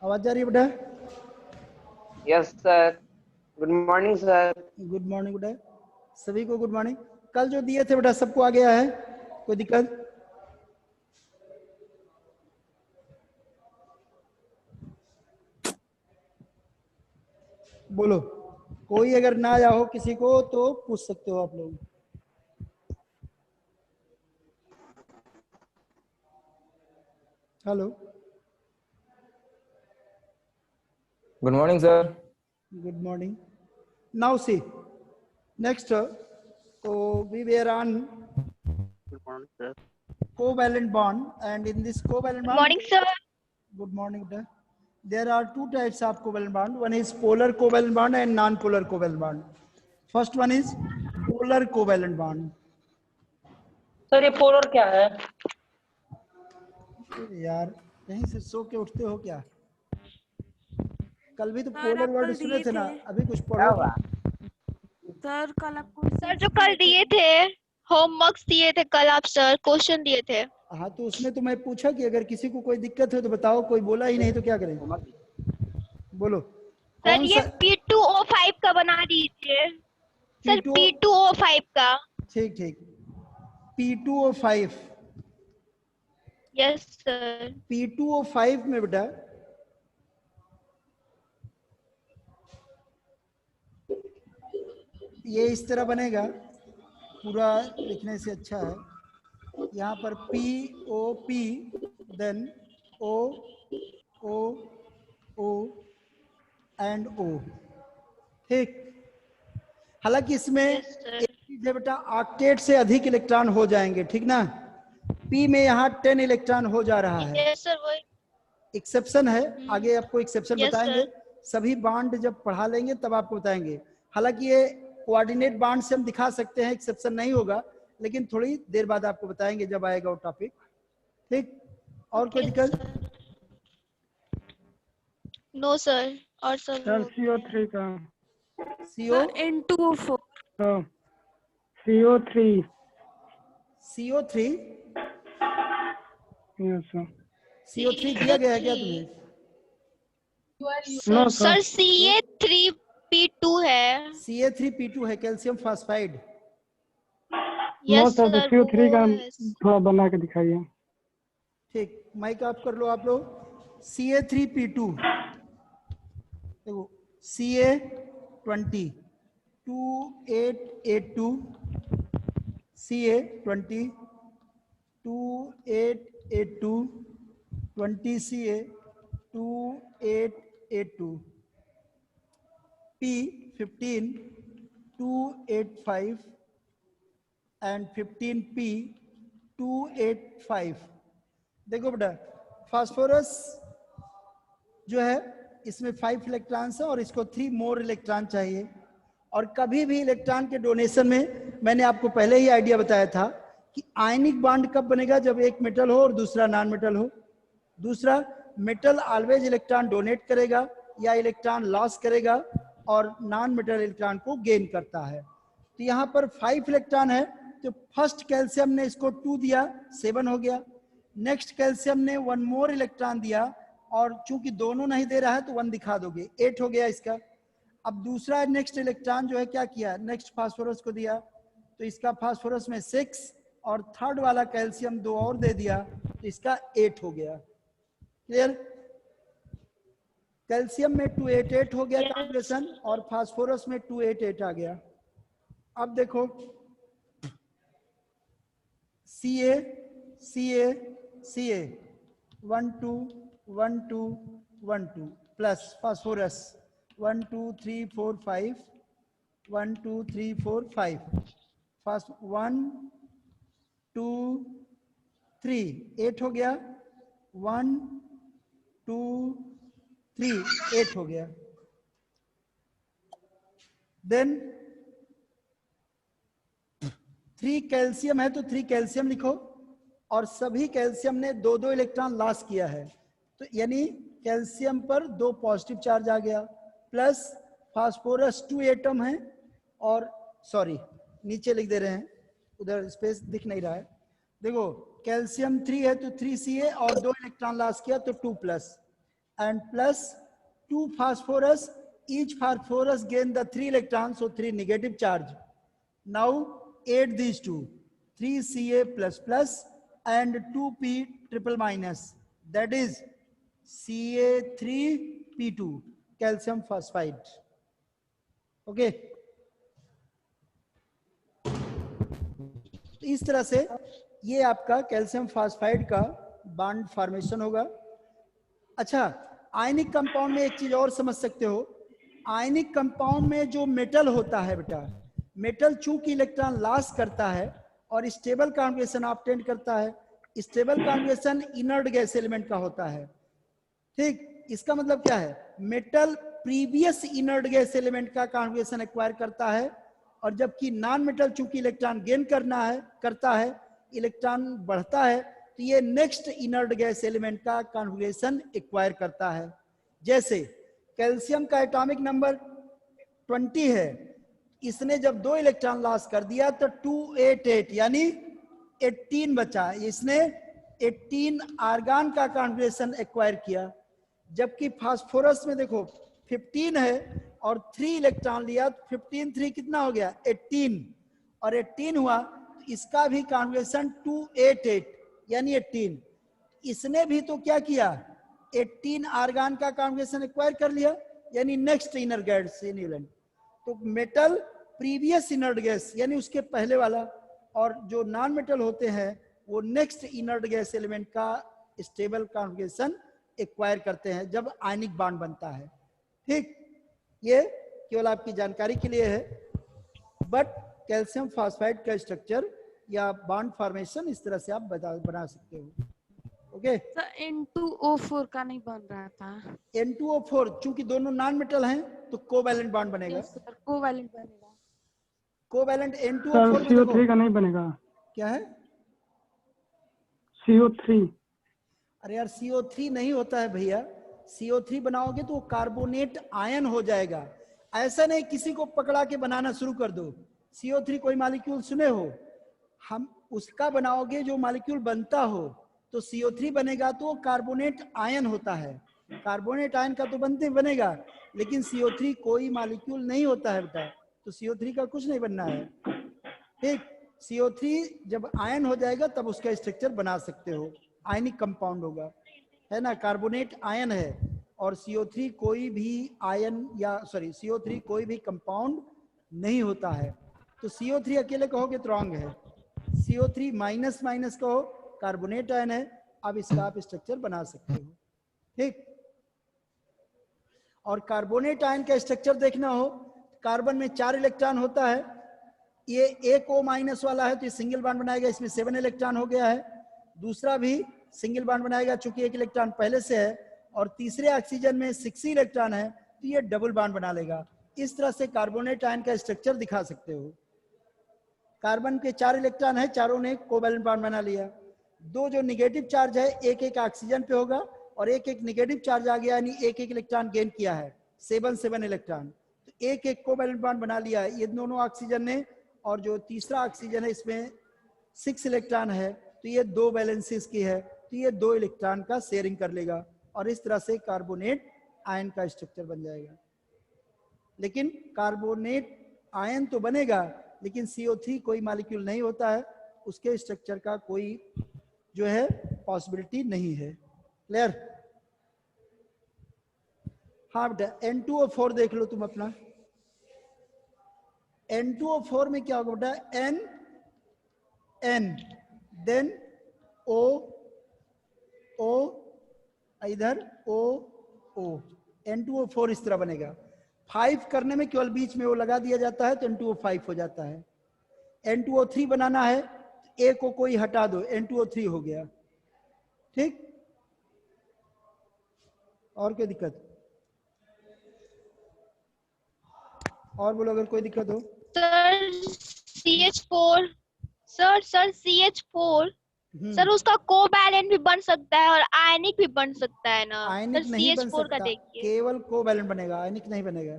आवाज आ रही है बेटा? Yes sir. Good morning sir. Good morning बेटा, सभी को गुड मॉर्निंग। कल जो दिए थे बेटा सबको आ गया है? कोई दिक्कत? बोलो, कोई अगर ना आया हो किसी को तो पूछ सकते हो आप लोग। Hello, good morning sir. good morning. Now see, next, we were on Good morning, sir. covalent bond, and in this covalent Good bond, morning, sir. good morning beta. There are two types of covalent bond. One is polar covalent bond and non-polar covalent bond. First one is polar covalent bond. Sir ये polar क्या है? यार कहीं से सो के उठते हो क्या? कल भी तो सर, पोलर आप वर्ड कल सुने दिए थे ना, थे। अभी कुछ क्या पढ़ो। हुआ? सर कल आपको सर जो कल दिए थे, होमवर्क्स दिए थे कल आप सर, क्वेश्चन दिए थे। हाँ तो उसमें तो मैं पूछा कि अगर किसी को कोई दिक्कत हो तो बताओ, कोई बोला ही नहीं तो क्या करें? बोलो सर कौन ये सा? P2O5 का बना दीजिए। सर P2O, P2O5 का। ठीक ठीक, P2O5। Yes sir. P2O5 में बेटा ये इस तरह बनेगा, पूरा लिखने से अच्छा है। यहाँ पर POP, then O O O and O, ठीक। हालांकि इसमें यस सर। एक चीज है बेटा, ऑक्टेट से अधिक इलेक्ट्रॉन हो जाएंगे, ठीक ना? P में यहाँ 10 इलेक्ट्रॉन हो जा रहा है। यस सर, वही। एक्सेप्शन है, आगे आपको एक्सेप्शन यस बताएंगे। सर। सभी बांड जब पढ़ा लेंगे तब आपको बताएंगे। हालांकि ये कोऑर्डिनेट बांड से हम दिखा सकते हैं, एक्सेप्शन नहीं होगा, लेकिन थोड़ी देर बाद आपको बताएंगे जब आएगा वो टॉपिक, ठीक। और कोई दिक्कत? नो सर, और सब सर हो CO3 का। CO sir N2O4। हाँ, CO3। CO3 yes sir. CO3 दिया गया है क्या तुम्हें? No sir sir. CA3P2 है। CA3P2 है, calcium phosphide. No yes sir, तो सर, CO3 वो का है। थोड़ा बना के दिखाइए। ठीक, माइक ऑफ कर लो आप लोग। CA3P2 देखो, CA20 2882, CA20 2882, 20 CA 2882, P15 285 and 15P 285। देखो बेटा, फास्फोरस जो है इसमें 5 इलेक्ट्रॉन्स है और इसको 3 मोर इलेक्ट्रॉन चाहिए। और कभी भी इलेक्ट्रॉन के डोनेशन में मैंने आपको पहले ही आइडिया बताया था कि आयनिक बॉन्ड कब बनेगा, जब एक मेटल हो और दूसरा नॉन मेटल हो। दूसरा, मेटल ऑलवेज इलेक्ट्रॉन डोनेट करेगा या इलेक्ट्रॉन लॉस करेगा, और नॉन मेटल इलेक्ट्रॉन को गेन करता है। तो यहाँ पर 5 इलेक्ट्रॉन है, तो फर्स्ट कैल्शियम ने इसको 2 दिया, 7 हो गया। नेक्स्ट कैल्शियम ने 1 मोर इलेक्ट्रॉन दिया, और चूंकि दोनों नहीं दे रहा है तो 1 दिखा दोगे, 8 हो गया इसका। अब दूसरा नेक्स्ट इलेक्ट्रॉन जो है क्या किया, नेक्स्ट फास्फोरस को दिया, तो इसका फास्फोरस में 6, और थर्ड वाला कैल्शियम 2 और दे दिया, तो इसका 8 हो गया। क्लियर? कैल्शियम में 288 हो गया कॉम्बिनेशन, और फास्फोरस में 288 आ गया। अब देखो, CA CA CA 1 2 1 2 1 2 plus phosphorus 1 2 3 4 5 1 2 3 4 5 fast 1 2 3 8 हो गया, 1 2 3 8 हो गया। देन 3 कैल्शियम है तो 3 कैल्शियम लिखो, और सभी कैल्शियम ने 2-2 इलेक्ट्रॉन लॉस किया है, तो यानी कैल्शियम पर 2 पॉजिटिव चार्ज आ गया, प्लस फास्फोरस 2 एटम है, और सॉरी नीचे लिख दे रहे हैं, उधर स्पेस दिख नहीं रहा है। देखो कैल्शियम 3 है तो 3 Ca और 2 इलेक्ट्रॉन लॉस किया तो 2 plus, and plus 2 phosphorus. Each phosphorus gain the 3 electrons, so 3 negative charge. Now add these two, 3Ca plus plus and 2P triple minus, that is Ca3P2 calcium phosphide. Okay, इस तरह से ये आपका calcium phosphide का bond formation होगा। अच्छा, ionic compound में एक चीज और समझ सकते हो, आयनिक कंपाउंड में जो मेटल होता है बेटा, मेटल चूंकि इलेक्ट्रॉन लॉस करता है और स्टेबल कॉन्फिगरेशन ऑब्टेन करता है, stable configuration inert gas element का होता है। ठीक, इसका मतलब क्या है, metal previous inert gas element का कॉन्फिगरेशन एक्वायर करता है, और जबकि नॉन मेटल चूंकि इलेक्ट्रॉन गेन करता है, इलेक्ट्रॉन बढ़ता है, तो ये नेक्स्ट इनर्ट गैस एलिमेंट का कॉन्फिगरेशन एक्वायर करता है। जैसे कैल्शियम का एटॉमिक नंबर 20 है, इसने जब 2 इलेक्ट्रॉन लॉस कर दिया तो 288 यानी 18 बचा, इसने 18 आर्गन का कॉन्फिगरेशन एक्वायर किया। जबकि फास्फोरस में देखो 15 है और 3 इलेक्ट्रॉन लिया, 15 3 कितना हो गया 18, और 18 हुआ, इसका भी कॉन्फिगरेशन 288 यानी 18। इसने भी तो क्या किया, 18 आर्गन का कॉन्फिगरेशन एक्वायर कर लिया, यानी नेक्स्ट इनर गैस एलिमेंट। तो मेटल प्रीवियस इनर्ट गैस यानी उसके पहले वाला, और जो नॉन मेटल होते हैं वो नेक्स्ट इनर्ट गैस एलिमेंट का स्टेबल कॉन्फिगरेशन एक्वायर करते हैं जब आयनिक बॉन्ड बनता है। ठीक, ये केवल आपकी जानकारी के लिए है, बट कैल्शियम फास्फाइड का स्ट्रक्चर या बॉन्ड फॉर्मेशन इस तरह से आप बना सकते हो। ओके, सर N2O4 का नहीं बन रहा था। N2O4 चूंकि दोनों नॉन मेटल हैं तो कोवैलेंट बॉन्ड बनेगा। यस सर, कोवैलेंट बनेगा। कोवैलेंट सर N2O4 में CO3 देखो का नहीं बनेगा, क्या है, CO3। अरे यार CO3 नहीं होता है भैया, CO3 बनाओगे तो वो कार्बोनेट आयन हो जाएगा। ऐसा नहीं किसी को पकड़ा के बनाना शुरू कर दो। CO3 कोई मॉलिक्यूल सुने हो, हम उसका बनाओगे जो मॉलिक्यूल बनता हो तो CO3 बनेगा, तो वो कार्बोनेट आयन होता है। कार्बोनेट आयन का तो बनेगा, लेकिन CO3 कोई मॉलिक्यूल नहीं होता है बेटा, तो CO3 का कुछ नहीं बनना है। ठीक, CO3 जब आयन हो जाएगा तब उसका स्ट्रक्चर बना सकते हो, आयनिक कंपाउंड होगा, है ना, कार्बोनेट आयन है। और CO3 कोई भी आयन या CO3 कोई भी कंपाउंड नहीं होता है। तो CO3 अकेले कहोगे तो रॉन्ग है, CO3 माइनस माइनस कहो, कार्बोनेट आयन है, अब इसका आप स्ट्रक्चर बना सकते हो। ठीक, और कार्बोनेट आयन का स्ट्रक्चर देखना हो, कार्बन में 4 इलेक्ट्रॉन होता है, ये एक O माइनस वाला है तो ये सिंगल बॉन्ड बनाएगा, इसमें 7 इलेक्ट्रॉन हो गया है। दूसरा भी सिंगल बॉन्ड बनाएगा चूंकि 1 इलेक्ट्रॉन पहले से है, और तीसरे ऑक्सीजन में 6 इलेक्ट्रॉन है तो ये डबल बॉन्ड बना लेगा। इस तरह से कार्बोनेट आयन का स्ट्रक्चर दिखा सकते हो। कार्बन के 4 इलेक्ट्रॉन है, चारों ने कोवैलेंट बॉन्ड बना लिया। 2 जो निगेटिव चार्ज है एक एक ऑक्सीजन पे होगा, और एक एक निगेटिव चार्ज आ गया, यानी एक एक इलेक्ट्रॉन गेन किया है, 7 इलेक्ट्रॉन, तो एक एक कोवैलेंट बॉन्ड बना लिया है ये दोनों ऑक्सीजन ने। और जो तीसरा ऑक्सीजन है इसमें 6 इलेक्ट्रॉन है, तो ये 2 वैलेंसीज की है, तो ये 2 इलेक्ट्रॉन का शेयरिंग कर लेगा, और इस तरह से कार्बोनेट आयन का स्ट्रक्चर बन जाएगा। लेकिन कार्बोनेट आयन तो बनेगा, लेकिन CO3 कोई मॉलिक्यूल नहीं होता है, उसके स्ट्रक्चर का कोई जो है पॉसिबिलिटी नहीं है। क्लियर? हाँ बेटा, N2O4 देख लो तुम अपना। N2O4 में क्या होगा बेटा, N देन O O इधर O O, N2O4 इस तरह बनेगा। 5 करने में केवल बीच में वो लगा दिया जाता है तो N2O5 हो जाता है। N2O3 बनाना है, A को कोई हटा दो, N2O3 हो गया। ठीक, और कोई दिक्कत? और बोलो अगर कोई दिक्कत हो। Sir CH4, sir CH4, sir उसका कोवैलेंट भी बन सकता है और आयनिक भी बन सकता है ना? आयनिक सर नहीं बन CH4 का सकता, देखिए। केवल कोवैलेंट बनेगा, आयनिक नहीं बनेगा।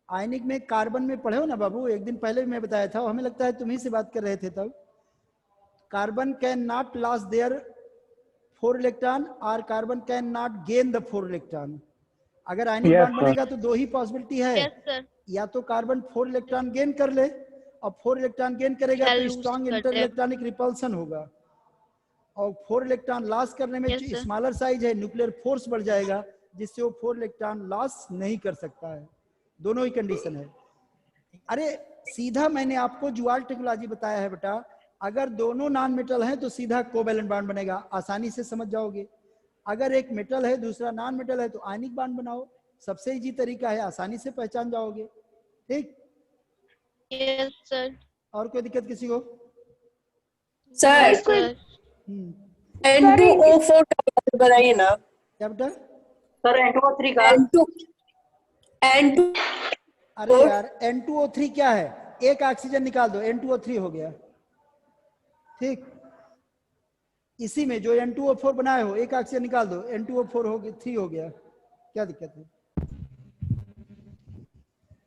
आयनिक में कार्बन में पढ़े हो ना बाबू, एक दिन पहले भी मैं बताया था, हमें लगता है तुम ही से बात कर रहे थे तब। Carbon can not loss their 4 electron और carbon can not gain the 4 electron. अगर आयनिक Yes, बॉन्ड sir. बनेगा तो दो ही पॉसिबिलिटी है, यस सर, या तो कार्बन 4 इलेक्ट्रॉन गेन कर ले, और 4 इलेक्ट्रॉन गेन करेगा या तो lose स्ट्रॉन्ग कर इंटर दे। इलेक्ट्रॉनिक रिपल्सन होगा, और 4 इलेक्ट्रॉन लॉस करने में Yes, जो sir. स्मॉलर साइज है न्यूक्लियर फोर्स बढ़ जाएगा, जिससे वो 4 इलेक्ट्रॉन लॉस नहीं कर सकता है। दोनों ही कंडीशन है। अरे सीधा मैंने आपको जुआल टेक्नोलॉजी बताया है बेटा, अगर दोनों नॉन मेटल हैं तो सीधा कोवैलेंट बॉन्ड बनेगा, आसानी से समझ जाओगे। अगर एक मेटल है दूसरा नॉन मेटल है तो आयनिक बॉन्ड बनाओ, सबसे इजी तरीका है, आसानी से पहचान जाओगे। ठीक, यस सर, और कोई दिक्कत किसी को? Sir yes sir. N2O4 का बनाइए ना। क्या बेटा? सर N2O3 का N2 अरे यार N2O3 क्या है? एक ऑक्सीजन निकाल दो, N2O3 हो गया। ठीक, इसी में जो N2O4 बनाए हो एक ऑक्सीजन निकाल दो, N2O4 हो गया, 3 हो गया। क्या दिक्कत है?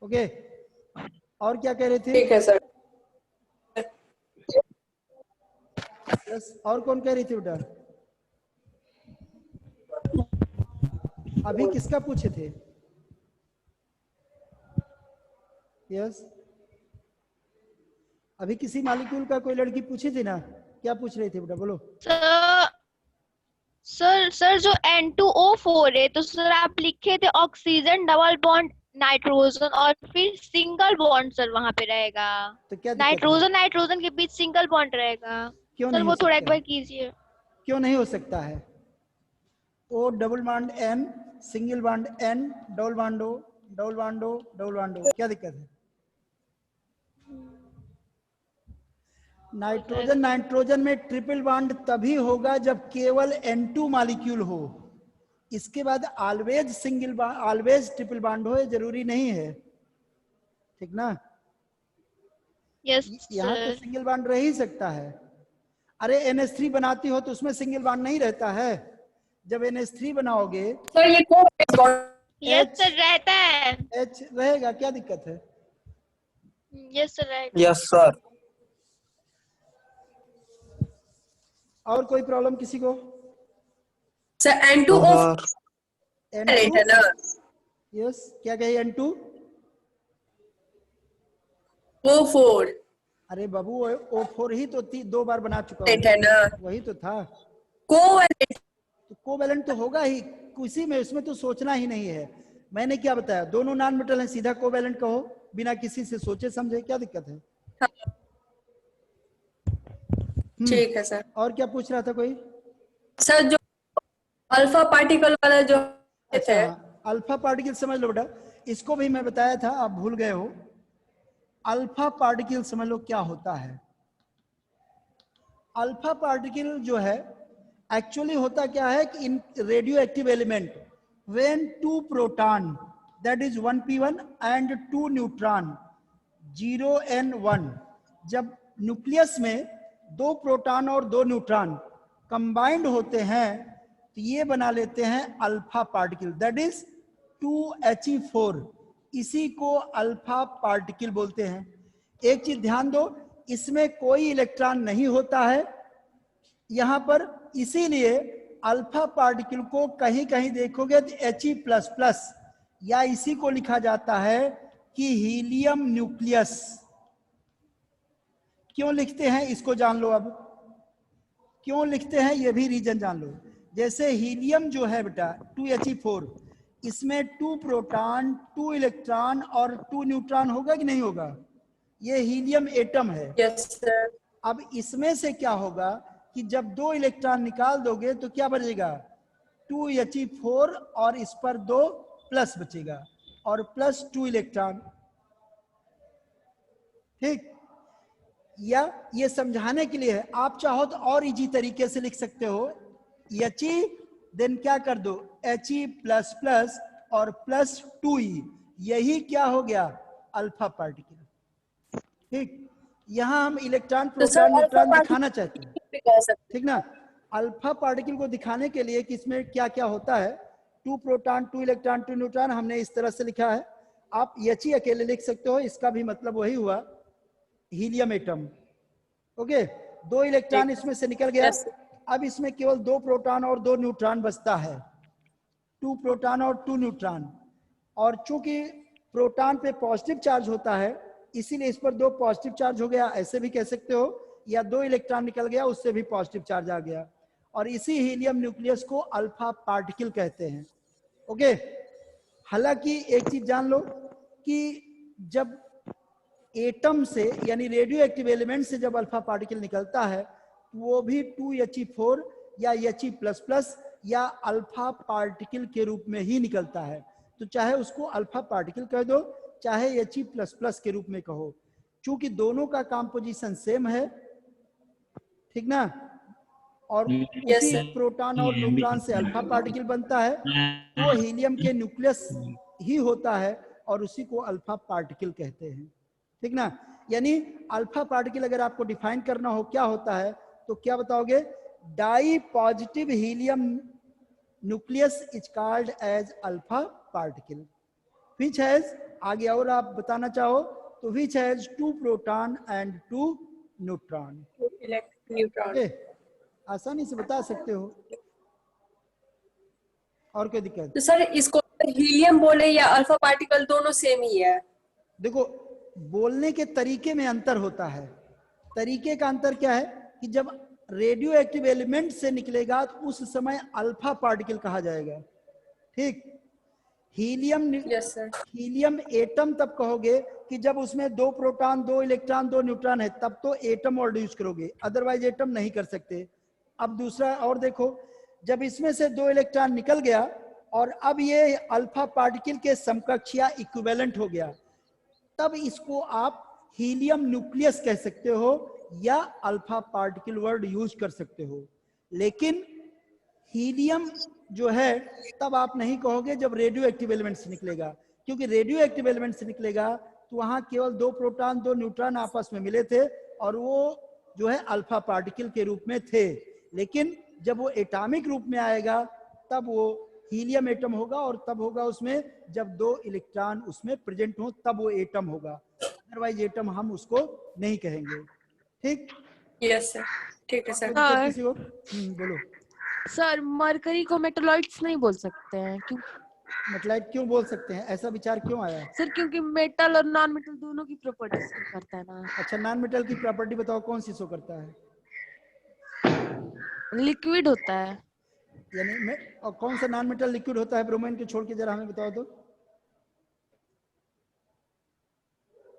ओके, और क्या कह रहे थे? ठीक है सर। यस, और कौन कह रही थी बेटा? अभी किसका पूछे थे? यस, अभी किसी मॉलिक्यूल का कोई लड़की पूछी थी ना, क्या पूछ रही थी बेटा, बोलो। सर जो N2O4 है तो सर आप लिखे थे ऑक्सीजन डबल बॉन्ड नाइट्रोजन और फिर सिंगल बॉन्ड सर वहां पे रहेगा। तो क्या दिक्कत है? नाइट्रोजन नाइट्रोजन के बीच सिंगल बॉन्ड रहेगा। क्यों सर नहीं वो हो थोड़ा सकता एक बार है? कीजिए। क्यों नहीं हो सकता है? O double bond N, single bond N, double bond O, double bond O, double bond O, क्या दिक्कत है? नाइट्रोजन नाइट्रोजन में ट्रिपल बॉन्ड तभी होगा जब केवल N2 मॉलिक्यूल हो, इसके बाद always single bond, always triple bond हो, ये जरूरी नहीं है। ठीक ना? यस यहाँ तो सर। सिंगल बॉन्ड रह ही सकता है। अरे NH3 बनाती हो तो उसमें सिंगल बॉन्ड नहीं रहता है? जब NH3 बनाओगे सर ये कोवैलेंट बॉन्ड यस सर रहता है। H रहेगा, क्या दिक्कत है? यस सर रहेगा। Yes, sir. और कोई प्रॉब्लम किसी को? सर N2O4 है ना? यस, क्या कही? N2 O4 अरे बाबू O4 ही तो दो बार बना चुका हूँ, है ना? वही तो था। कोवैलेंट तो कोवैलेंट तो होगा ही, किसी में उसमें तो सोचना ही नहीं है। मैंने क्या बताया, दोनों नॉन मेटल हैं, सीधा कोवैलेंट कहो बिना किसी से सोचे समझे, क्या दिक्कत है? ठीक है सर। और क्या पूछ रहा था कोई? सर जो अल्फा पार्टिकल वाला जो अच्छा है हाँ, अल्फा पार्टिकल समझ लो बेटा, इसको भी मैं बताया था, आप भूल गए हो। अल्फा पार्टिकल समझ लो क्या होता है। अल्फा पार्टिकल जो है एक्चुअली होता क्या है कि इन radio active element when 2 proton that is 1p1 and 2 neutron 0n1, जब न्यूक्लियस में 2 प्रोटॉन और 2 न्यूट्रॉन कंबाइंड होते हैं तो ये बना लेते हैं alpha particle, that is 2He4। इसी को अल्फा पार्टिकल बोलते हैं। एक चीज ध्यान दो, इसमें कोई इलेक्ट्रॉन नहीं होता है यहां पर, इसीलिए अल्फा पार्टिकल को कहीं कहीं देखोगे तो He++, या इसी को लिखा जाता है कि हीलियम न्यूक्लियस। क्यों लिखते हैं इसको जान लो। अब क्यों लिखते हैं ये भी रीजन जान लो। जैसे हीलियम जो है बेटा 2He4, इसमें 2 प्रोटॉन 2 इलेक्ट्रॉन और 2 न्यूट्रॉन होगा कि नहीं होगा? ये हीलियम एटम है। Yes sir. अब इसमें से क्या होगा कि जब 2 इलेक्ट्रॉन निकाल दोगे तो क्या बचेगा? 2He4 और इस पर 2 प्लस बचेगा और प्लस 2 इलेक्ट्रॉन। ठीक, या ये समझाने के लिए है, आप चाहो तो और इजी तरीके से लिख सकते हो, He देन क्या कर दो He++ और प्लस 2E, यही क्या हो गया? Alpha particle. ठीक, यहां हम इलेक्ट्रॉन प्रोटॉन न्यूट्रॉन दिखाना चाहते हैं। ठीक ना? अल्फा पार्टिकल को दिखाने के लिए कि इसमें क्या क्या होता है, 2 प्रोटॉन 2 इलेक्ट्रॉन 2 न्यूट्रॉन, हमने इस तरह से लिखा है। आप He अकेले लिख सकते हो, इसका भी मतलब वही हुआ, हीलियम एटम। ओके, 2 इलेक्ट्रॉन इसमें से निकल गया अब इसमें केवल 2 प्रोटॉन और 2 न्यूट्रॉन बचता है, 2 प्रोटॉन और 2 न्यूट्रॉन। और चूंकि प्रोटॉन पे पॉजिटिव चार्ज होता है इसीलिए इस पर 2 पॉजिटिव चार्ज हो गया, ऐसे भी कह सकते हो, या 2 इलेक्ट्रॉन निकल गया उससे भी पॉजिटिव चार्ज आ गया। और इसी हीलियम न्यूक्लियस को अल्फा पार्टिकल कहते हैं। ओके, हालांकि एक चीज जान लो कि जब एटम से यानी रेडियो एक्टिव एलिमेंट से जब अल्फा पार्टिकल निकलता है वो भी 2He4 या He++ या अल्फा पार्टिकल के रूप में ही निकलता है। तो चाहे उसको अल्फा पार्टिकल कह दो चाहे He++ के रूप में कहो, चूंकि दोनों का कंपोजिशन सेम है, ठीक ना, और उसी प्रोटॉन और न्यूट्रॉन से अल्फा पार्टिकल बनता है, वो हीलियम के न्यूक्लियस ही होता है और उसी को अल्फा पार्टिकल कहते हैं, ठीक ना। यानी अल्फा पार्टिकल अगर आपको डिफाइन करना हो क्या होता है तो क्या बताओगे, dipositive helium nucleus is called as alpha particle which has, आगे और आप बताना चाहो तो which has 2 proton and 2 neutron. Neutron. आसानी से बता सकते हो, और कोई दिक्कत? तो सर इसको हीलियम बोले या अल्फा पार्टिकल दोनों सेम ही है? देखो बोलने के तरीके में अंतर होता है। तरीके का अंतर क्या है कि जब रेडियो एक्टिव एलिमेंट से निकलेगा तो उस समय अल्फा पार्टिकल कहा जाएगा, ठीक। Helium yes sir. Helium atom तब कहोगे कि जब उसमें 2 प्रोटॉन 2 इलेक्ट्रॉन 2 न्यूट्रॉन है, तब तो एटम वर्ड यूज करोगे, अदरवाइज एटम नहीं कर सकते। अब दूसरा और देखो, जब इसमें से 2 इलेक्ट्रॉन निकल गया और अब ये अल्फा पार्टिकल के समकक्ष या इक्विवेलेंट हो गया, तब इसको आप हीलियम न्यूक्लियस कह सकते हो या अल्फा पार्टिकल वर्ड यूज कर सकते हो। लेकिन हीलियम जो है तब आप नहीं कहोगे जब रेडियो एक्टिव एलिमेंट से निकलेगा, क्योंकि रेडियो एक्टिव एलिमेंट से निकलेगा तो वहां केवल 2 प्रोटॉन 2 न्यूट्रॉन आपस में मिले थे और वो जो है अल्फा पार्टिकल के रूप में थे। लेकिन जब वो एटॉमिक रूप में आएगा तब वो हीलियम एटम होगा, और तब होगा उसमें जब 2 इलेक्ट्रॉन उसमें प्रेजेंट हो तब वो एटम होगा, अदरवाइज एटम हम उसको नहीं कहेंगे, ठीक। यस सर, ठीक है सर। किसी को बोलो। सर मरकरी को मेटलॉइड्स नहीं बोल सकते हैं क्यों? मेटलाइट क्यों बोल सकते हैं, ऐसा विचार क्यों आया? सर क्योंकि मेटल और नॉन मेटल दोनों की प्रॉपर्टीज करता है ना। अच्छा, नॉन मेटल की प्रॉपर्टी बताओ, कौन सी शो करता है? लिक्विड होता है। यानी और कौन सा नॉन मेटल लिक्विड होता है ब्रोमीन के छोड़ के, जरा हमें बताओ तो।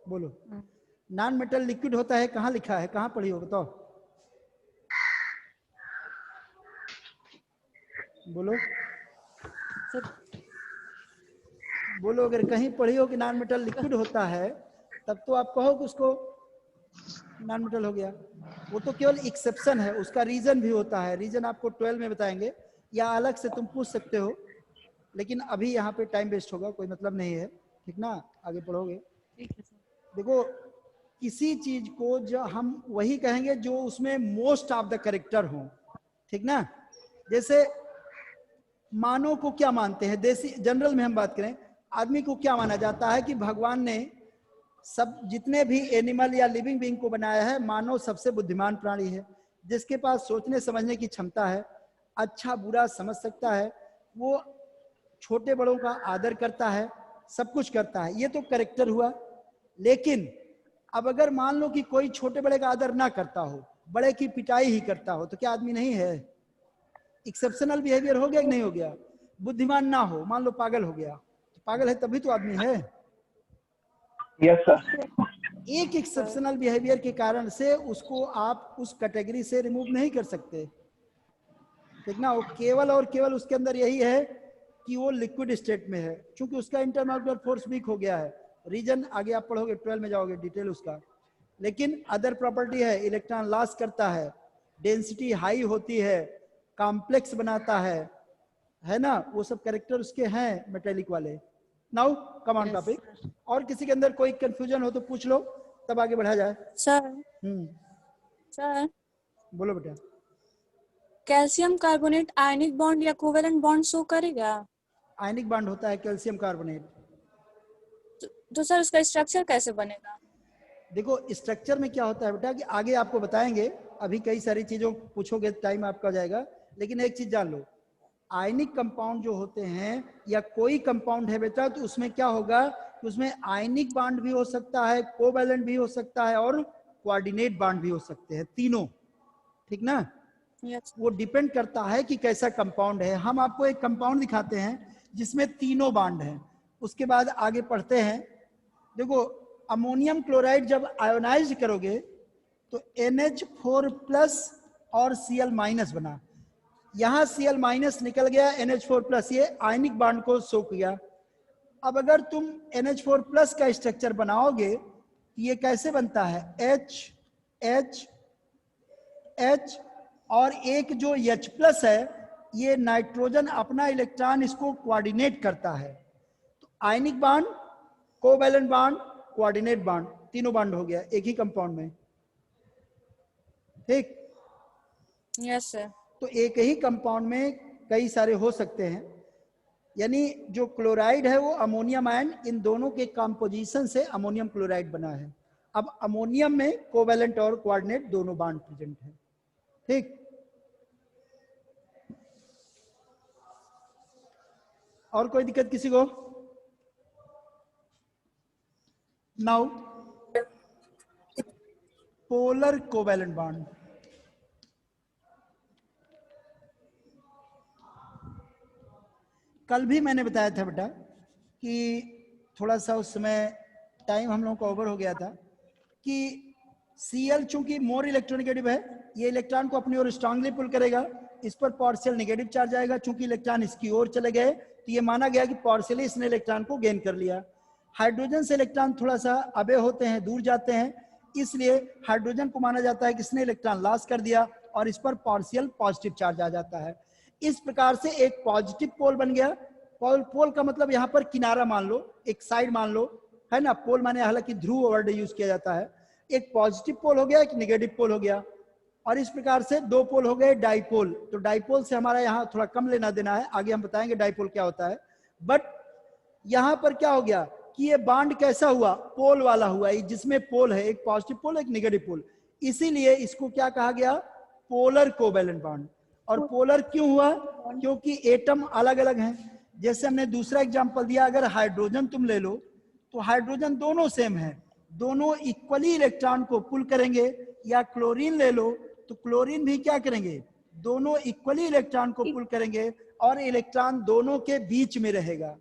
बोलो, नॉन मेटल लिक्विड होता है, कहाँ लिखा है, कहाँ पढ़ी हो, बताओ। बोलो सर बोलो, अगर कहीं पढ़ी हो कि नॉन मेटल लिक्विड होता है तब तो आप कहो कि उसको नॉन मेटल हो गया। वो तो केवल एक्सेप्शन है, उसका रीजन भी होता है, रीजन आपको 12 में बताएंगे या अलग से तुम पूछ सकते हो, लेकिन अभी यहाँ पे टाइम वेस्ट होगा, कोई मतलब नहीं है, ठीक ना, आगे पढ़ोगे। ठीक है सर। देखो किसी चीज को जो हम वही कहेंगे जो उसमें मोस्ट ऑफ द कैरेक्टर हो, ठीक ना। जैसे मानव को क्या मानते हैं, देसी जनरल में हम बात करें, आदमी को क्या माना जाता है कि भगवान ने सब जितने भी एनिमल या लिविंग बीइंग को बनाया है, मानव सबसे बुद्धिमान प्राणी है, जिसके पास सोचने समझने की क्षमता है, अच्छा बुरा समझ सकता है, वो छोटे बड़ों का आदर करता है, सब कुछ करता है, ये तो कैरेक्टर हुआ। लेकिन अब अगर मान लो कि कोई छोटे बड़े का आदर ना करता हो, बड़े की पिटाई ही करता हो, तो क्या आदमी नहीं है? एक्सेप्शनल बिहेवियर हो गया कि नहीं हो गया? बुद्धिमान ना हो, मान लो पागल हो गया, तो पागल है तभी तो आदमी है। Yes sir. एक एक्सेप्शनल बिहेवियर के कारण से उसको आप उस कैटेगरी से रिमूव नहीं कर सकते, ठीक ना। वो केवल और केवल उसके अंदर यही है कि वो लिक्विड स्टेट में है, क्योंकि उसका इंटरमॉलिक्यूलर फोर्स वीक हो गया है। रीजन आगे आप पढ़ोगे, 12 में जाओगे डिटेल उसका। लेकिन अदर प्रॉपर्टी है, इलेक्ट्रॉन लॉस करता है, डेंसिटी हाई होती है, कॉम्प्लेक्स बनाता है ना, वो सब कैरेक्टर उसके हैं मेटेलिक वाले। Now come on topic. और किसी के अंदर कोई कंफ्यूजन हो तो पूछ लो, तब आगे बढ़ा जाए। सर सर बोलो बेटा। कैल्शियम कार्बोनेट आयनिक बॉन्ड या कोवेलेंट बॉन्ड शो करेगा? आयनिक बॉन्ड होता है कैल्शियम कार्बोनेट। तो सर उसका स्ट्रक्चर कैसे बनेगा? देखो स्ट्रक्चर में क्या होता है बेटा कि आगे आपको बताएंगे अभी कई सारी चीजों पूछोगे टाइम आपका जाएगा, लेकिन एक चीज जान लो, आयनिक कंपाउंड जो होते हैं या कोई कंपाउंड है बेटा, तो उसमें क्या होगा कि उसमें आयनिक बॉन्ड भी हो सकता है, कोवैलेंट भी हो सकता है और कोऑर्डिनेट बॉन्ड भी हो सकते हैं, तीनों। ठीक ना? Yes. वो डिपेंड करता है कि कैसा कंपाउंड है। हम आपको एक कंपाउंड दिखाते हैं जिसमें तीनों बॉन्ड हैं, उसके बाद आगे पढ़ते हैं। देखो, अमोनियम क्लोराइड जब आयोनाइज करोगे तो NH4+ और Cl- बना, यहां Cl- निकल गया, NH4+, ये आयनिक बॉन्ड को सोख गया। अब अगर तुम NH4+ का स्ट्रक्चर बनाओगे, ये कैसे बनता है? H H H और एक जो H+ है, ये नाइट्रोजन अपना इलेक्ट्रॉन इसको कोऑर्डिनेट करता है। तो ionic bond, covalent bond, coordinate bond, तीनों बॉन्ड हो गया एक ही कंपाउंड में। ठीक? Yes, sir. तो एक ही कंपाउंड में कई सारे हो सकते हैं, यानी जो क्लोराइड है वो अमोनियम आयन, इन दोनों के कंपोजिशन से अमोनियम क्लोराइड बना है। अब अमोनियम में कोवैलेंट और कोऑर्डिनेट दोनों बॉन्ड प्रेजेंट है। ठीक? और कोई दिक्कत किसी को? Now polar covalent bond. कल भी मैंने बताया था बेटा कि थोड़ा सा उस समय टाइम हम लोगों का ओवर हो गया था कि Cl चूंकि मोर इलेक्ट्रोनेगेटिव है, ये इलेक्ट्रॉन को अपनी ओर स्ट्रांगली पुल करेगा, इस पर पार्शियल नेगेटिव चार्ज आएगा। चूंकि इलेक्ट्रॉन इसकी ओर चले गए तो ये माना गया कि पार्शियली इसने इलेक्ट्रॉन को गेन कर लिया। हाइड्रोजन से इलेक्ट्रॉन थोड़ा सा अबे होते हैं, दूर जाते हैं, इसलिए हाइड्रोजन को माना जाता है कि इसने इलेक्ट्रॉन लॉस कर दिया और इस पर पार्शियल पॉजिटिव चार्ज आ जाता है। इस प्रकार से एक पॉजिटिव पोल बन गया। पोल का मतलब यहाँ पर किनारा मान लो, एक साइड मान लो, है ना? पोल माने, हालांकि ध्रुव वर्ड यूज किया जाता है। एक पॉजिटिव पोल हो गया, एक नेगेटिव पोल हो गया, और इस प्रकार से दो पोल हो गए डाइपोल। तो डाइपोल से हमारा यहाँ थोड़ा कम लेना देना है, आगे हम बताएंगे डाइपोल क्या होता है। बट यहाँ पर क्या हो गया कि ये बॉन्ड कैसा हुआ? पोल वाला हुआ, जिसमें पोल है, एक पॉजिटिव पोल एक नेगेटिव पोल, इसीलिए इसको क्या कहा गया? Polar covalent bond. और पोलर क्यों हुआ? क्योंकि एटम अलग अलग हैं। जैसे हमने दूसरा एग्जांपल दिया, अगर हाइड्रोजन तुम ले लो तो हाइड्रोजन दोनों सेम है, दोनों इक्वली इलेक्ट्रॉन को पुल करेंगे। या क्लोरीन ले लो तो क्लोरीन भी क्या करेंगे? दोनों इक्वली इलेक्ट्रॉन को पुल करेंगे और इलेक्ट्रॉन दोनों के बीच में रहेगा,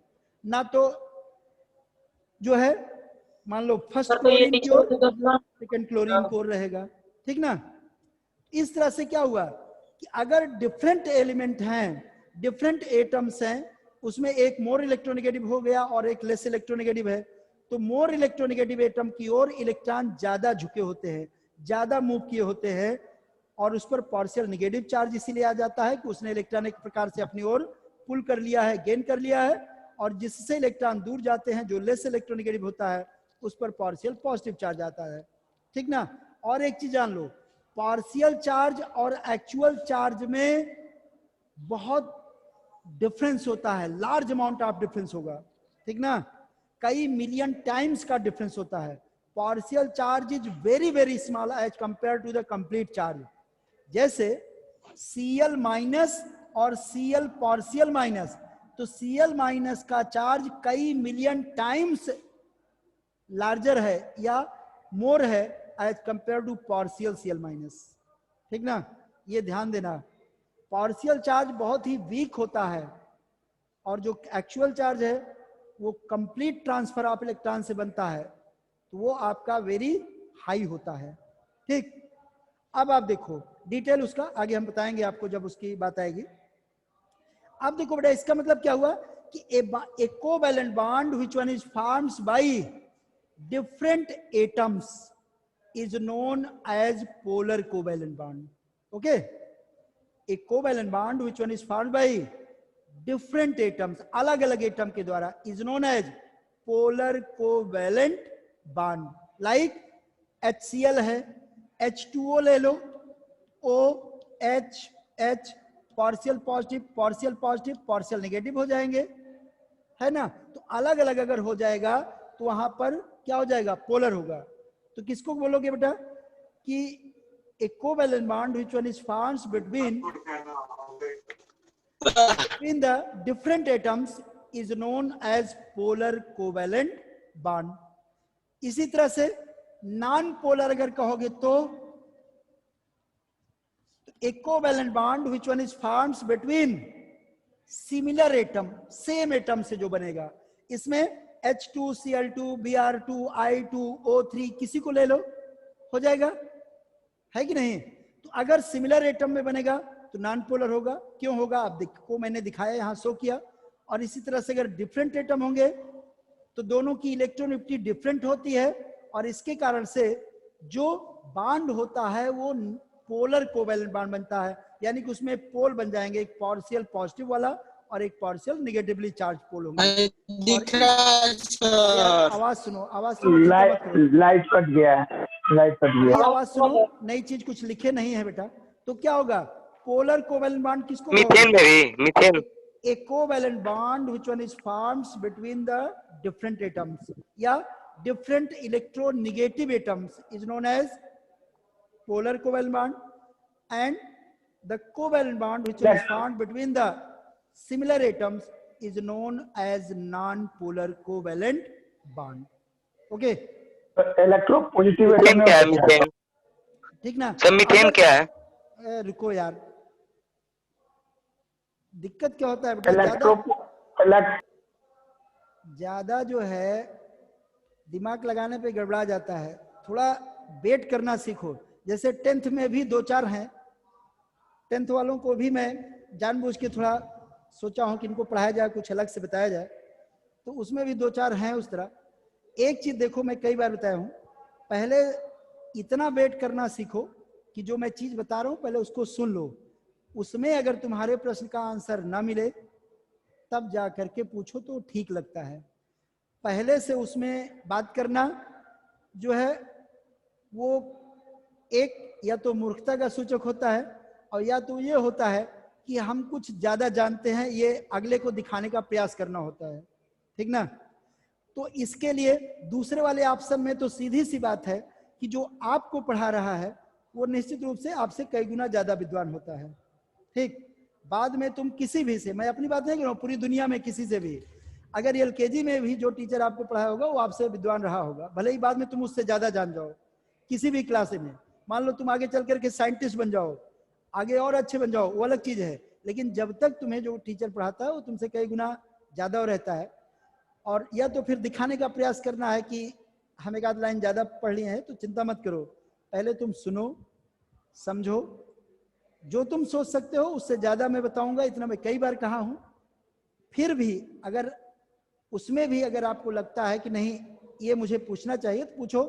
ना तो जो है मान लो फर्स्ट क्लोरीन की ओर सेकंड क्लोरीन की ओर रहेगा। ठीक ना? इस तरह से क्या हुआ कि अगर डिफरेंट एलिमेंट हैं, डिफरेंट एटम्स हैं, उसमें एक मोर इलेक्ट्रोनेगेटिव हो गया और एक लेस इलेक्ट्रोनेगेटिव है, तो मोर इलेक्ट्रोनेगेटिव एटम की ओर इलेक्ट्रॉन ज्यादा झुके होते हैं, ज्यादा मूव किए होते हैं, और उस पर पार्शियल नेगेटिव चार्ज इसीलिए आ जाता है कि उसने इलेक्ट्रॉन एक प्रकार से अपनी ओर पुल कर लिया है, गेन कर लिया है, और जिससे इलेक्ट्रॉन दूर जाते हैं, जो लेस इलेक्ट्रोनेगेटिव होता है, उस पर पार्शियल पॉजिटिव चार्ज आता है। ठीक ना? और एक चीज जान लो, पार्शियल चार्ज और एक्चुअल चार्ज में बहुत डिफरेंस होता है, लार्ज अमाउंट ऑफ डिफरेंस होगा। ठीक ना? कई मिलियन टाइम्स का डिफरेंस होता है। Partial charge is very very small as compare to the complete charge. जैसे Cl- और Cl पार्शियल माइनस, तो Cl- का चार्ज कई मिलियन टाइम्स लार्जर है या मोर है as compare to partial Cl-। ठीक ना? ये ध्यान देना, पार्शियल चार्ज बहुत ही वीक होता है, और जो एक्चुअल चार्ज है वो कंप्लीट ट्रांसफर ऑफ इलेक्ट्रॉन से बनता है, तो वो आपका वेरी हाई होता है। ठीक? अब आप देखो डिटेल उसका आगे हम बताएंगे आपको जब उसकी बात आएगी। अब देखो बेटा, इसका मतलब क्या हुआ कि a covalent bond which one is formed by different atoms is known as polar covalent bond. Okay? A covalent bond which one is formed by different atoms, अलग अलग एटम के द्वारा, is known as polar covalent bond. Like HCl है, H2O ले लो, OH, partial positive partial positive partial negative हो जाएंगे, है ना? तो अलग अलग अगर हो जाएगा तो वहां पर क्या हो जाएगा? पोलर होगा। तो किसको बोलोगे बेटा कि a covalent bond which one is formed between the different atoms is known as polar covalent bond. इसी तरह से नॉन पोलर अगर कहोगे तो a covalent bond which one is formed between similar atom, same atom से जो बनेगा, इसमें H2Cl2 Br2 I2O3 किसी को ले लो, हो जाएगा, है कि नहीं? तो अगर सिमिलर एटम में बनेगा तो नॉन पोलर होगा. क्यों होगा? आप देखो, मैंने दिखाया, यहाँ शो किया. और इसी तरह से अगर डिफरेंट एटम होंगे तो दोनों की इलेक्ट्रोनेगेटिविटी डिफरेंट होती है और इसके कारण से जो बॉन्ड होता है वो पोलर कोवैलेंट बॉन्ड बनता है. यानी कि उसमें पोल बन जाएंगे, एक पार्शियल पॉजिटिव वाला और एक पार्शियल नेगेटिवली चार्ज पोल होंगे. आवाज सुनो, आवाज सुनो, लाइट कट गया है, लाइट कट गया. आवाज सुनो, नई चीज कुछ लिखे नहीं है बेटा. तो क्या होगा? पोलर कोवैलेंट बॉन्ड किसको? Methane. A covalent bond which one is formed between the different atoms या different electronegative atoms is known as polar covalent bond, and the covalent bond which is formed between the similar atoms is known as non-polar covalent bond. Okay? Electro positive atom क्या है methane? ठीक ना? सब methane क्या है? रुको यार, दिक्कत क्या होता है बेटा, ज्यादा जो है दिमाग लगाने पे गड़बड़ा जाता है. थोड़ा वेट करना सीखो. जैसे 10th में भी 2-4 हैं, 10th वालों को भी मैं जानबूझ के थोड़ा सोचा हूं कि इनको पढ़ाया जाए, कुछ अलग से बताया जाए, तो उसमें भी 2-4 हैं उस तरह. एक चीज देखो, मैं कई बार बताया हूं, पहले इतना वेट करना सीखो कि जो मैं चीज बता रहा हूं पहले उसको सुन लो. उसमें अगर तुम्हारे प्रश्न का आंसर ना मिले तब जा करके पूछो तो ठीक लगता है. पहले से उसमें बात करना जो है वो एक या तो मूर्खता का सूचक होता है और या तो ये होता है कि हम कुछ ज्यादा जानते हैं, ये अगले को दिखाने का प्रयास करना होता है. ठीक ना? तो इसके लिए दूसरे वाले ऑप्शन में तो सीधी सी बात है कि जो आपको पढ़ा रहा है वो निश्चित रूप से आपसे कई गुना ज्यादा विद्वान होता है. ठीक? बाद में तुम किसी भी से, मैं अपनी बात नहीं कर रहा हूं, पूरी दुनिया में किसी से भी, अगर LKG में भी जो टीचर आपको पढ़ाया होगा वो आपसे विद्वान रहा होगा, भले ही बाद में तुम उससे ज्यादा जान जाओ किसी भी क्लास में. मान लो तुम आगे चल करके साइंटिस्ट बन जाओ, आगे और अच्छे बन जाओ, वो अलग चीज है, लेकिन जब तक तुम्हें जो टीचर पढ़ाता है वो तुमसे कई गुना ज्यादा रहता है. और या तो फिर दिखाने का प्रयास करना है कि हम एक आध लाइन ज्यादा पढ़ लिए हैं, तो चिंता मत करो, पहले तुम सुनो, समझो, जो तुम सोच सकते हो उससे ज्यादा मैं बताऊंगा, इतना मैं कई बार कहा हूं. फिर भी अगर उसमें भी अगर आपको लगता है कि नहीं ये मुझे पूछना चाहिए तो पूछो.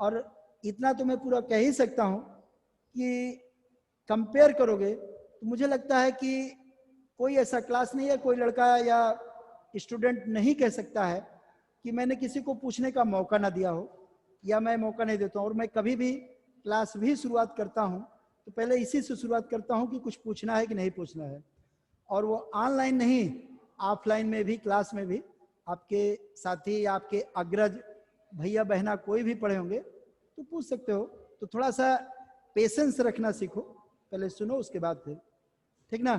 और इतना तो मैं पूरा कह ही सकता हूं कि कंपेयर करोगे तो मुझे लगता है कि कोई ऐसा क्लास नहीं है, कोई लड़का या स्टूडेंट नहीं कह सकता है कि मैंने किसी को पूछने का मौका ना दिया हो या मैं मौका नहीं देता हूं. और मैं कभी भी क्लास भी शुरुआत करता हूं तो पहले इसी से शुरुआत करता हूं कि कुछ पूछना है कि नहीं पूछना है. और वो ऑनलाइन नहीं, ऑफलाइन में भी, क्लास में भी आपके साथी या आपके अग्रज भैया बहना कोई भी पढ़े होंगे तो पूछ सकते हो. तो थोड़ा सा पेशेंस रखना सीखो, पहले सुनो उसके बाद फिर. ठीक ना?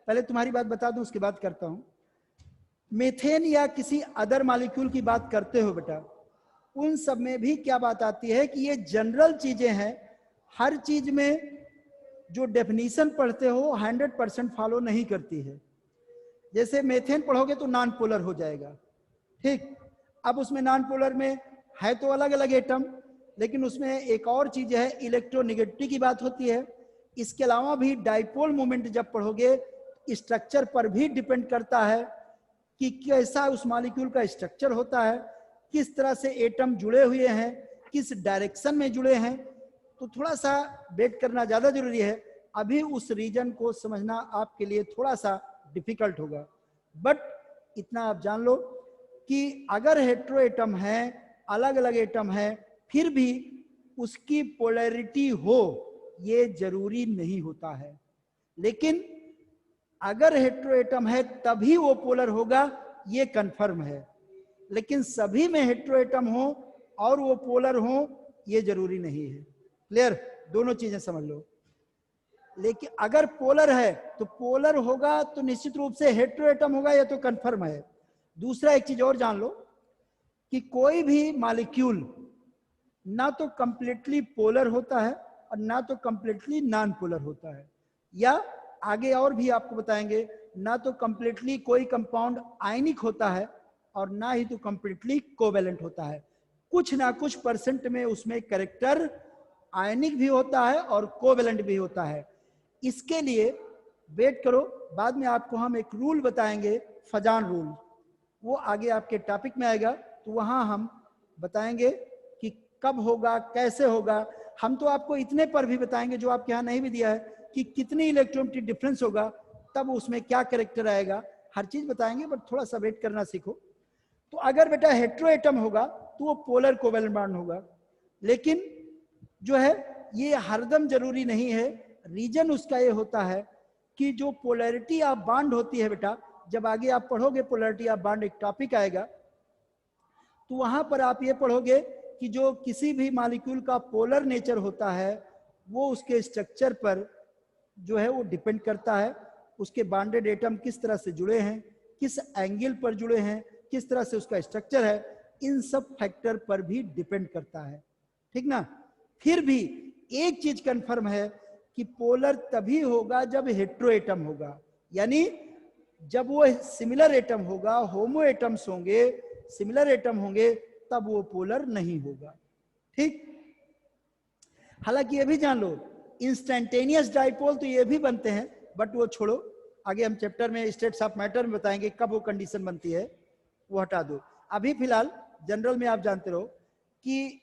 पहले तुम्हारी बात बता दूं उसके बाद करता हूं. मीथेन या किसी अदर मॉलिक्यूल की बात करते हो बेटा, उन सब में भी क्या बात आती है कि ये जनरल चीजें हैं. हर चीज में जो डेफिनेशन पढ़ते हो 100% फॉलो नहीं करती है. जैसे मीथेन पढ़ोगे तो नॉन पोलर हो जाएगा. ठीक? अब उसमें नॉन पोलर में है तो अलग अलग एटम, लेकिन उसमें एक और चीज है, इलेक्ट्रोनेगेटिविटी की बात होती है. इसके अलावा भी डाइपोल मोमेंट जब पढ़ोगे स्ट्रक्चर पर भी डिपेंड करता है कि कैसा उस मॉलिक्यूल का स्ट्रक्चर होता है, किस तरह से एटम जुड़े हुए हैं, किस डायरेक्शन में जुड़े हैं. तो थोड़ा सा वेट करना ज्यादा जरूरी है. अभी उस रीजन को समझना आपके लिए थोड़ा सा डिफिकल्ट होगा, बट इतना आप जान लो कि अगर हेट्रो एटम है, अलग अलग एटम है, फिर भी उसकी पोलैरिटी हो ये जरूरी नहीं होता है. लेकिन अगर हेट्रो एटम है तभी वो पोलर होगा ये कंफर्म है. लेकिन सभी में हेट्रो एटम हो और वो पोलर हो ये जरूरी नहीं है. क्लियर? दोनों चीजें समझ लो। लेकिन अगर पोलर है तो पोलर होगा तो निश्चित रूप से हेटेरो एटम होगा, ये तो कंफर्म है। दूसरा एक चीज और जान लो कि कोई भी मॉलिक्यूल ना तो कंप्लीटली पोलर होता है और ना तो कंप्लीटली नॉन पोलर होता है, या आगे और भी आपको बताएंगे, ना तो कंप्लीटली कोई कंपाउंड आयनिक होता है और ना ही तो कंप्लीटली कोवेलेंट होता है। कुछ ना कुछ परसेंट में उसमें कैरेक्टर आयनिक भी होता है और कोवेलेंट भी होता है। इसके लिए वेट करो, बाद में आपको हम एक रूल बताएंगे, फजान रूल, वो आगे आपके टॉपिक में आएगा, तो वहां हम बताएंगे कि कब होगा, कैसे होगा। हम तो आपको इतने पर भी बताएंगे जो आपके यहाँ नहीं भी दिया है कि कितनी इलेक्ट्रोनेगेटिव डिफरेंस होगा, तब उसमें क्या कैरेक्टर आएगा, हर चीज बताएंगे, बट थोड़ा सा वेट करना सीखो। तो अगर बेटा हेटेरो एटम होगा तो वो पोलर कोवेलेंट बॉन्ड होगा, लेकिन जो है ये हरदम जरूरी नहीं है। रीजन उसका ये होता है कि जो पोलैरिटी ऑफ बॉन्ड होती है बेटा, जब आगे आप पढ़ोगे पोलैरिटी ऑफ बॉन्ड, एक टॉपिक आएगा, तो वहां पर आप ये पढ़ोगे कि जो किसी भी मॉलिक्यूल का पोलर नेचर होता है वो उसके स्ट्रक्चर पर जो है वो डिपेंड करता है। उसके बॉन्डेड एटम किस तरह से जुड़े हैं, किस एंगल पर जुड़े हैं, किस तरह से उसका स्ट्रक्चर है, इन सब फैक्टर पर भी डिपेंड करता है, ठीक ना। फिर भी एक चीज कंफर्म है कि पोलर तभी होगा जब हेटेरो एटम होगा, यानी जब वो सिमिलर एटम होगा, होमो एटम्स होंगे, सिमिलर एटम होंगे, तब वो पोलर नहीं होगा, ठीक। हालांकि ये भी जान लो, इंस्टेंटेनियस डाइपोल तो ये भी बनते हैं, बट वो छोड़ो, आगे हम चैप्टर में स्टेट्स ऑफ मैटर में बताएंगे कब वो कंडीशन बनती है, वो हटा दो। अभी फिलहाल जनरल में आप जानते रहो कि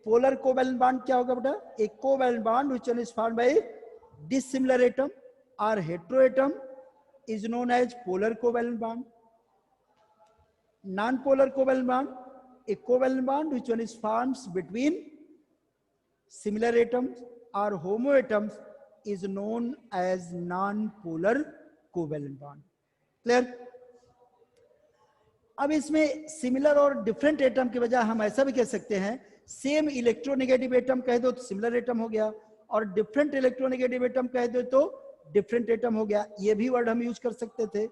पोलर कोवेलेंट बॉन्ड क्या होगा बेटा, एक covalent bond which is formed by dissimilar atom और hetero atom is known as polar covalent bond. Non-polar covalent bond, a covalent bond which one is formed between similar atoms or homo atoms is known as non-polar covalent bond. Clear? अब इसमें similar और different atom के बजाय हम ऐसा भी कह सकते हैं, सेम इलेक्ट्रोनेगेटिव एटम कह दो तो सिमिलर एटम हो गया, और डिफरेंट इलेक्ट्रोनेगेटिव एटम कह दो तो डिफरेंट एटम हो गया। ये भी वर्ड हम यूज कर सकते थे,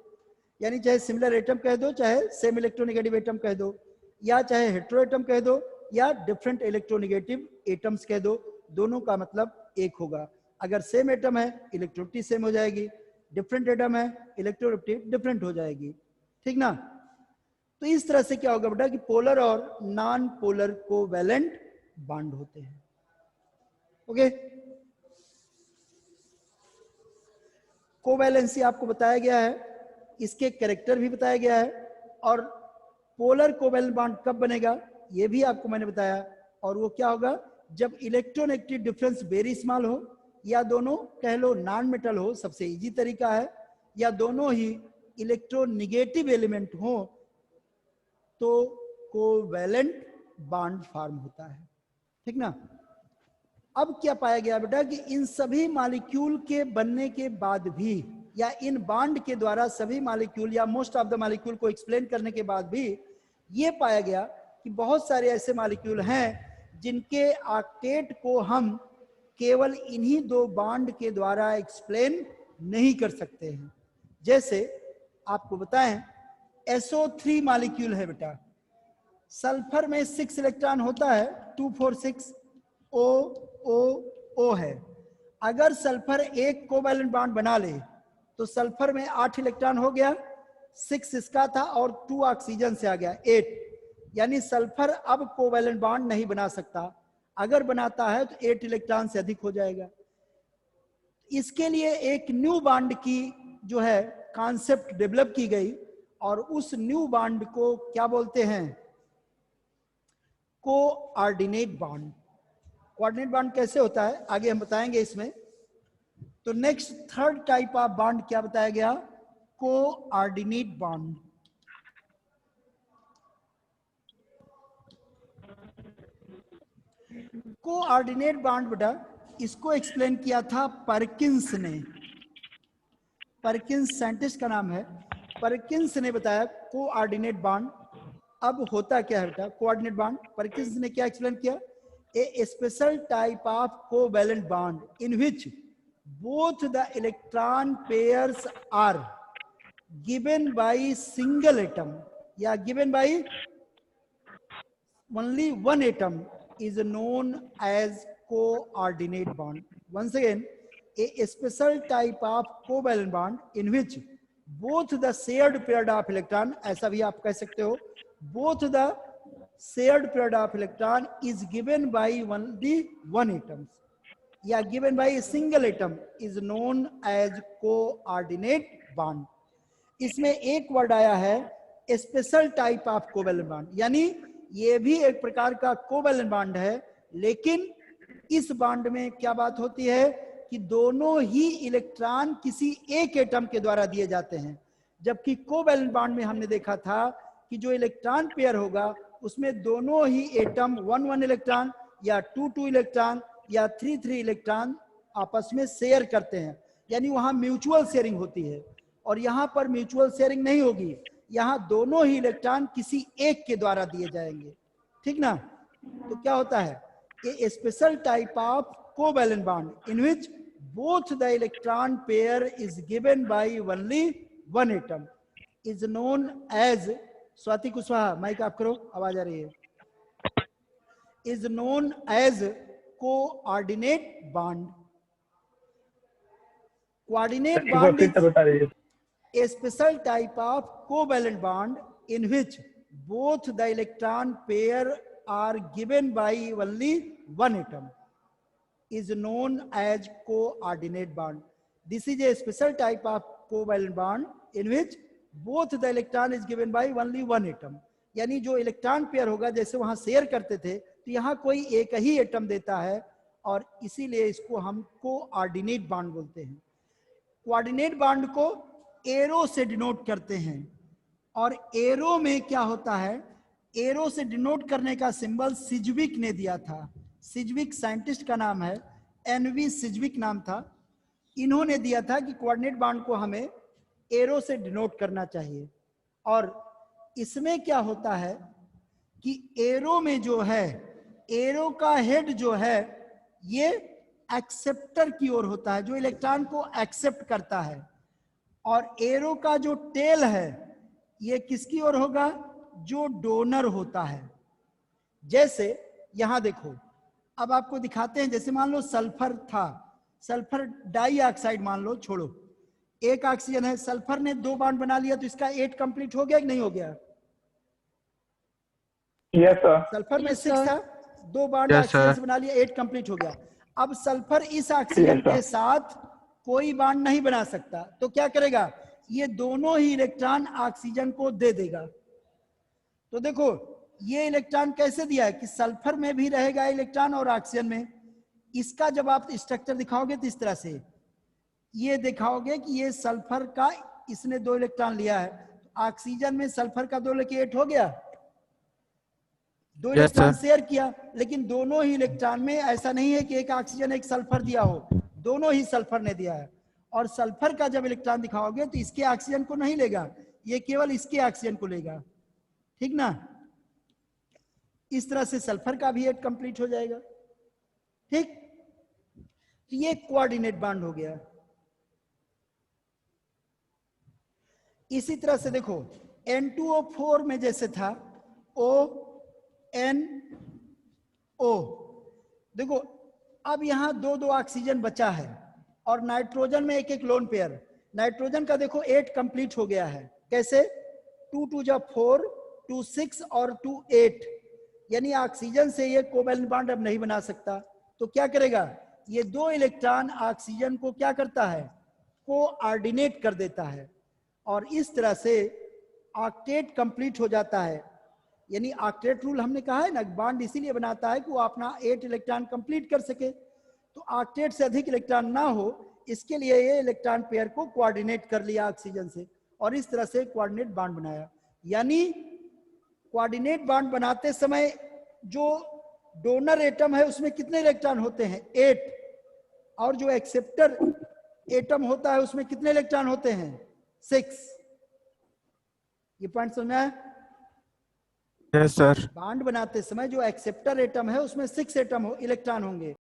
यानी चाहे सिमिलर एटम कह दो, चाहे सेम इलेक्ट्रोनेगेटिव एटम कह दो, या चाहे हेटेरो एटम कह दो, या डिफरेंट इलेक्ट्रोनेगेटिव एटम्स कह दो, दोनों का मतलब एक होगा। अगर सेम एटम है इलेक्ट्रोनिटी सेम हो जाएगी, डिफरेंट एटम है इलेक्ट्रोनेगेटिव डिफरेंट हो जाएगी, ठीक ना। तो इस तरह से क्या होगा बेटा कि पोलर और नॉन पोलर कोवेलेंट बॉन्ड होते हैं, ओके। कोवैलेंसी आपको बताया गया है, इसके कैरेक्टर भी बताया गया है, और पोलर कोवेलेंट बॉन्ड कब बनेगा ये भी आपको मैंने बताया, और वो क्या होगा जब इलेक्ट्रोनेगेटिव डिफरेंस वेरी स्मॉल हो, या दोनों कह लो नॉन मेटल हो, सबसे इजी तरीका है, या दोनों ही इलेक्ट्रोनेगेटिव एलिमेंट हो, तो कोवेलेंट बॉन्ड फॉर्म होता है, ठीक ना। अब क्या पाया गया बेटा कि इन सभी मॉलिक्यूल के बनने के बाद भी, या इन बॉन्ड के द्वारा सभी मॉलिक्यूल या मोस्ट ऑफ द मॉलिक्यूल को एक्सप्लेन करने के बाद भी ये पाया गया कि बहुत सारे ऐसे मॉलिक्यूल हैं जिनके ऑक्टेट को हम केवल इन्हीं दो बॉन्ड के द्वारा एक्सप्लेन नहीं कर सकते हैं। जैसे आपको बताएं, SO3 मॉलिक्यूल है बेटा, सल्फर में 6 इलेक्ट्रॉन होता है, 246 O है। अगर सल्फर एक कोवैलेंट बॉन्ड बना ले तो सल्फर में 8 इलेक्ट्रॉन हो गया, 6 इसका था और 2 ऑक्सीजन से आ गया 8, यानी सल्फर अब कोवैलेंट बॉन्ड नहीं बना सकता, अगर बनाता है तो 8 इलेक्ट्रॉन से अधिक हो जाएगा। इसके लिए एक न्यू बॉन्ड की जो है कॉन्सेप्ट डेवलप की गई, और उस न्यू बॉन्ड को क्या बोलते हैं, कोऑर्डिनेट बॉन्ड। कोऑर्डिनेट बॉन्ड कैसे होता है आगे हम बताएंगे इसमें। तो next third type of bond क्या बताया गया, कोऑर्डिनेट बॉन्ड। कोऑर्डिनेट बॉन्ड बेटा इसको एक्सप्लेन किया था परकिंस ने, परकिंस साइंटिस्ट का नाम है, परकिंस ने बताया कोऑर्डिनेट बॉन्ड। अब होता क्या है बेटा कोऑर्डिनेट बॉन्ड, परकिंस ने क्या एक्सप्लेन किया a special type of covalent bond in which both the electron pairs are given by single atom या given by only one atom is known as coordinate bond. Once again, a special type of covalent bond in which both the shared pair of electron, ऐसा भी आप कह सकते हो, both the shared pair of electron is given by only one atom या given by a single atom is known as coordinate bond. इसमें एक word आया है special type of covalent bond, यानी ये भी एक प्रकार का कोवेलेंट बॉन्ड है, लेकिन इस बॉन्ड में क्या बात होती है कि दोनों ही इलेक्ट्रॉन किसी एक एटम के द्वारा दिए जाते हैं, जबकि कोवेलेंट बॉन्ड में हमने देखा था कि जो इलेक्ट्रॉन पेयर होगा उसमें दोनों ही एटम 1-1 इलेक्ट्रॉन या 2-2 इलेक्ट्रॉन या 3-3 इलेक्ट्रॉन आपस में शेयर करते हैं, यानी वहां म्यूचुअल शेयरिंग होती है। और यहां पर म्यूचुअल शेयरिंग नहीं होगी, यहां दोनों ही इलेक्ट्रॉन किसी एक के द्वारा दिए जाएंगे, ठीक ना। तो क्या होता है, a special type of covalent bond in which both the electron pair is given by only one atom is known as, Swati Kushwaha mic off करो, आवाज आ रही है, is known as coordinate bond. Coordinate bond is a special type of covalent bond in which both the electron pair are given by only one atom is known as coordinate bond. This is a special type of covalent bond in which both the electron is given by only one atom. यानी जो electron pair होगा, जैसे वहां share करते थे, तो यहाँ कोई एक ही एटम देता है और इसीलिए इसको हम कोऑर्डिनेट बॉन्ड बोलते हैं। कोऑर्डिनेट बॉन्ड को एरो से डिनोट करते हैं, और एरो में क्या होता है, एरो से डिनोट करने का सिंबल सिज्विक ने दिया था। सिज्विक साइंटिस्ट का नाम है, एनवी सिज्विक नाम था। इन्होंने दिया था कि कोऑर्डिनेट बॉन्ड को हमें एरो से डिनोट करना चाहिए। और इसमें क्या होता है कि एरो में जो है, एरो का हेड जो है ये एक्सेप्टर की ओर होता है, जो इलेक्ट्रॉन को एक्सेप्ट करता है, और एरो का जो टेल है ये किसकी ओर होगा, जो डोनर होता है। जैसे यहां देखो, अब आपको दिखाते हैं, जैसे मान लो सल्फर था, सल्फर डाइऑक्साइड मान लो, छोड़ो, एक ऑक्सीजन है, सल्फर ने 2 बॉन्ड बना लिया, तो इसका 8 कंप्लीट हो गया कि नहीं हो गया? Yes sir. सल्फर में 6 था, 2 बॉन्ड ऑक्सीजन से बना लिया, 8 कंप्लीट हो गया। अब सल्फर इस ऑक्सीजन के साथ कोई बॉन्ड नहीं बना सकता, तो क्या करेगा, ये दोनों ही इलेक्ट्रॉन ऑक्सीजन को दे देगा। तो देखो ये इलेक्ट्रॉन कैसे दिया है कि सल्फर में भी रहेगा इलेक्ट्रॉन और ऑक्सीजन में। इसका जब आप स्ट्रक्चर दिखाओगे तो इस तरह से ये दिखाओगे कि ये सल्फर का, इसने 2 इलेक्ट्रॉन लिया है, ऑक्सीजन में सल्फर का 2 लेके 8 हो गया, 2 इलेक्ट्रॉन शेयर किया, लेकिन दोनों ही इलेक्ट्रॉन में ऐसा नहीं है कि एक ऑक्सीजन एक सल्फर दिया हो, दोनों ही सल्फर ने दिया है। और सल्फर का जब इलेक्ट्रॉन दिखाओगे तो इसके ऑक्सीजन को नहीं लेगा, ये केवल इसके ऑक्सीजन को लेगा, ठीक ना। इस तरह से सल्फर का भी 8 कंप्लीट हो जाएगा, ठीक। तो ये कोऑर्डिनेट बॉन्ड हो गया। इसी तरह से देखो N2O4 में जैसे था ONO, देखो अब यहां 2-2 ऑक्सीजन बचा है, और नाइट्रोजन में 1-1 लोन पेयर। नाइट्रोजन का देखो 8 कंप्लीट हो गया है, कैसे, 2 × 4, 2 6 और 2 8, यानी ऑक्सीजन से ये कोवेलेंट बॉन्ड अब नहीं बना सकता। तो क्या करेगा, ये 2 इलेक्ट्रॉन ऑक्सीजन को क्या करता है, कोऑर्डिनेट कर देता है, और इस तरह से ऑक्टेट कंप्लीट हो जाता है। यानी ऑक्टेट रूल हमने कहा है ना, बॉन्ड इसीलिए बनाता है कि वो अपना 8 इलेक्ट्रॉन कंप्लीट कर सके। तो ऑक्टेट से अधिक इलेक्ट्रॉन ना हो, इसके लिए ये इलेक्ट्रॉन पेयर को कोऑर्डिनेट कर लिया ऑक्सीजन से, और इस तरह से कोऑर्डिनेट बॉन्ड बनाया। यानी कोऑर्डिनेट बॉन्ड बनाते समय जो डोनर एटम है उसमें कितने इलेक्ट्रॉन होते हैं, 8, और जो एक्सेप्टर एटम होता है उसमें कितने इलेक्ट्रॉन होते हैं, 6। ये पॉइंट समझ में आया? Yes sir. बॉन्ड बनाते समय जो एक्सेप्टर एटम है उसमें 6 एटम इलेक्ट्रॉन होंगे,